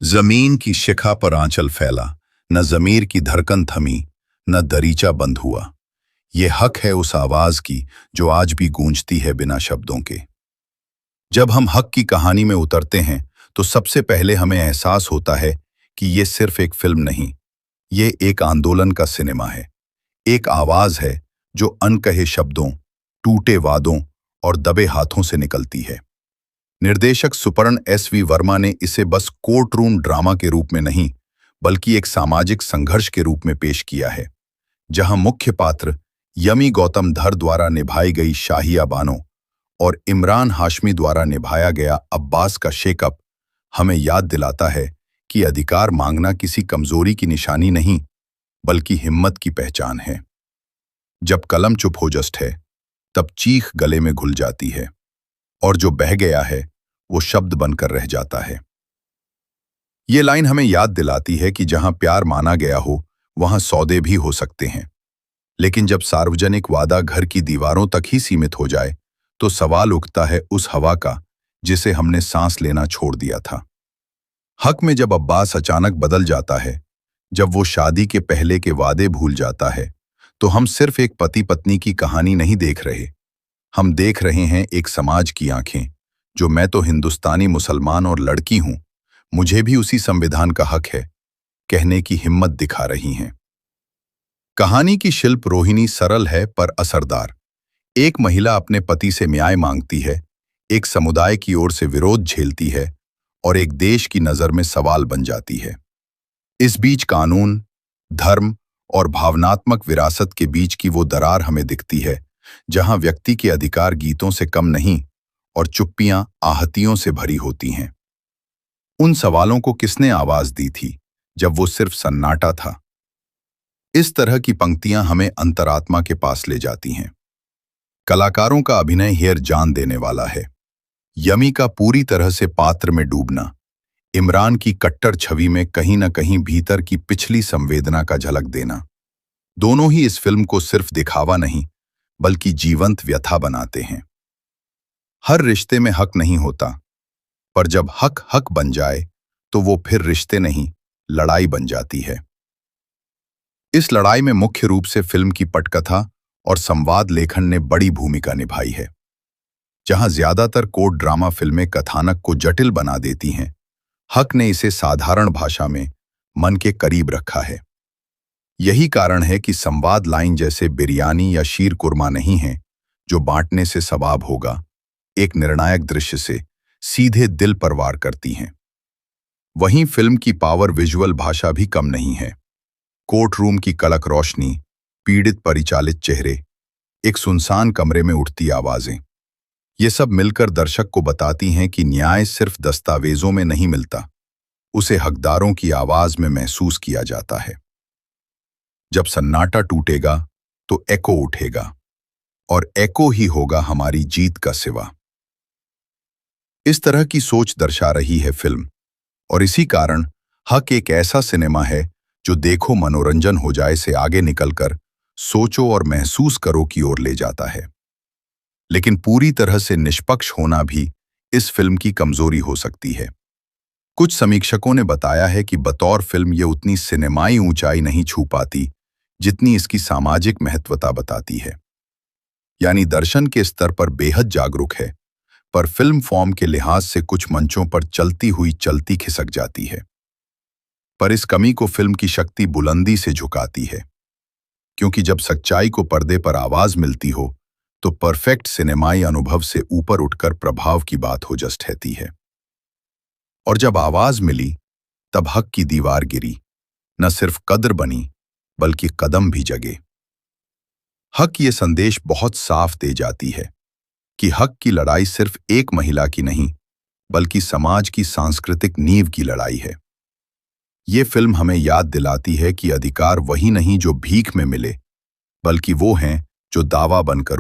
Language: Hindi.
जमीन की शिखा पर आंचल फैला, न जमीर की धड़कन थमी, न दरीचा बंद हुआ। ये हक है उस आवाज की जो आज भी गूंजती है बिना शब्दों के। जब हम हक की कहानी में उतरते हैं तो सबसे पहले हमें एहसास होता है कि ये सिर्फ एक फिल्म नहीं, ये एक आंदोलन का सिनेमा है। एक आवाज है जो अनकहे शब्दों, टूटे वादों और दबे हाथों से निकलती है। निर्देशक सुपर्ण एस.वी. वर्मा ने इसे बस कोर्ट रूम ड्रामा के रूप में नहीं, बल्कि एक सामाजिक संघर्ष के रूप में पेश किया है, जहां मुख्य पात्र यमी गौतम धर द्वारा निभाई गई शाहिया बानो और इमरान हाशमी द्वारा निभाया गया अब्बास का शेकअप हमें याद दिलाता है कि अधिकार मांगना किसी कमजोरी की निशानी नहीं, बल्कि हिम्मत की पहचान है। जब कलम चुप हो जस्ट है, तब चीख गले में घुल जाती है, और जो बह गया है वो शब्द बनकर रह जाता है। ये लाइन हमें याद दिलाती है कि जहां प्यार माना गया हो, वहां सौदे भी हो सकते हैं। लेकिन जब सार्वजनिक वादा घर की दीवारों तक ही सीमित हो जाए, तो सवाल उठता है उस हवा का जिसे हमने सांस लेना छोड़ दिया था। हक में जब अब्बास अचानक बदल जाता है, जब वो शादी के पहले के वादे भूल जाता है, तो हम सिर्फ एक पति पत्नी की कहानी नहीं देख रहे, हम देख रहे हैं एक समाज की आंखें जो मैं तो हिंदुस्तानी मुसलमान और लड़की हूं, मुझे भी उसी संविधान का हक है, कहने की हिम्मत दिखा रही हैं। कहानी की शिल्प रोहिणी सरल है पर असरदार। एक महिला अपने पति से न्याय मांगती है, एक समुदाय की ओर से विरोध झेलती है और एक देश की नजर में सवाल बन जाती है। इस बीच कानून, धर्म और भावनात्मक विरासत के बीच की वो दरार हमें दिखती है, जहां व्यक्ति के अधिकार गीतों से कम नहीं और चुप्पियां आहतियों से भरी होती हैं। उन सवालों को किसने आवाज दी थी जब वो सिर्फ सन्नाटा था? इस तरह की पंक्तियां हमें अंतरात्मा के पास ले जाती हैं। कलाकारों का अभिनय हेर जान देने वाला है। यमी का पूरी तरह से पात्र में डूबना, इमरान की कट्टर छवि में कहीं न कहीं भीतर की पिछली संवेदना का झलक देना, दोनों ही इस फिल्म को सिर्फ दिखावा नहीं, बल्कि जीवंत व्यथा बनाते हैं। हर रिश्ते में हक नहीं होता, पर जब हक हक बन जाए तो वो फिर रिश्ते नहीं, लड़ाई बन जाती है। इस लड़ाई में मुख्य रूप से फिल्म की पटकथा और संवाद लेखन ने बड़ी भूमिका निभाई है। जहां ज्यादातर कोर्ट ड्रामा फिल्में कथानक को जटिल बना देती हैं, हक ने इसे साधारण भाषा में मन के करीब रखा है। यही कारण है कि संवाद लाइन जैसे बिरयानी या शीर कुरमा नहीं है जो बांटने से सवाब होगा, एक निर्णायक दृश्य से सीधे दिल पर वार करती हैं। वहीं फिल्म की पावर विजुअल भाषा भी कम नहीं है। कोर्ट रूम की कड़क रोशनी, पीड़ित परिचालित चेहरे, एक सुनसान कमरे में उठती आवाजें, ये सब मिलकर दर्शक को बताती हैं कि न्याय सिर्फ दस्तावेजों में नहीं मिलता, उसे हकदारों की आवाज में महसूस किया जाता है। जब सन्नाटा टूटेगा तो एको उठेगा, और एको ही होगा हमारी जीत का सिवा। इस तरह की सोच दर्शा रही है फिल्म, और इसी कारण हक एक ऐसा सिनेमा है जो देखो मनोरंजन हो जाए से आगे निकलकर सोचो और महसूस करो की ओर ले जाता है। लेकिन पूरी तरह से निष्पक्ष होना भी इस फिल्म की कमजोरी हो सकती है। कुछ समीक्षकों ने बताया है कि बतौर फिल्म ये उतनी सिनेमाई ऊंचाई नहीं छू पाती जितनी इसकी सामाजिक महत्वता बताती है। यानी दर्शन के स्तर पर बेहद जागरूक है, पर फिल्म फॉर्म के लिहाज से कुछ मंचों पर चलती हुई चलती खिसक जाती है। पर इस कमी को फिल्म की शक्ति बुलंदी से झुकाती है, क्योंकि जब सच्चाई को पर्दे पर आवाज मिलती हो तो परफेक्ट सिनेमाई अनुभव से ऊपर उठकर प्रभाव की बात हो जस्ट रहती है। और जब आवाज मिली, तब हक की दीवार गिरी, न सिर्फ कद्र बनी बल्कि कदम भी जगे। हक ये संदेश बहुत साफ दे जाती है कि हक की लड़ाई सिर्फ एक महिला की नहीं, बल्कि समाज की सांस्कृतिक नींव की लड़ाई है। ये फिल्म हमें याद दिलाती है कि अधिकार वही नहीं जो भीख में मिले, बल्कि वो हैं जो दावा बनकर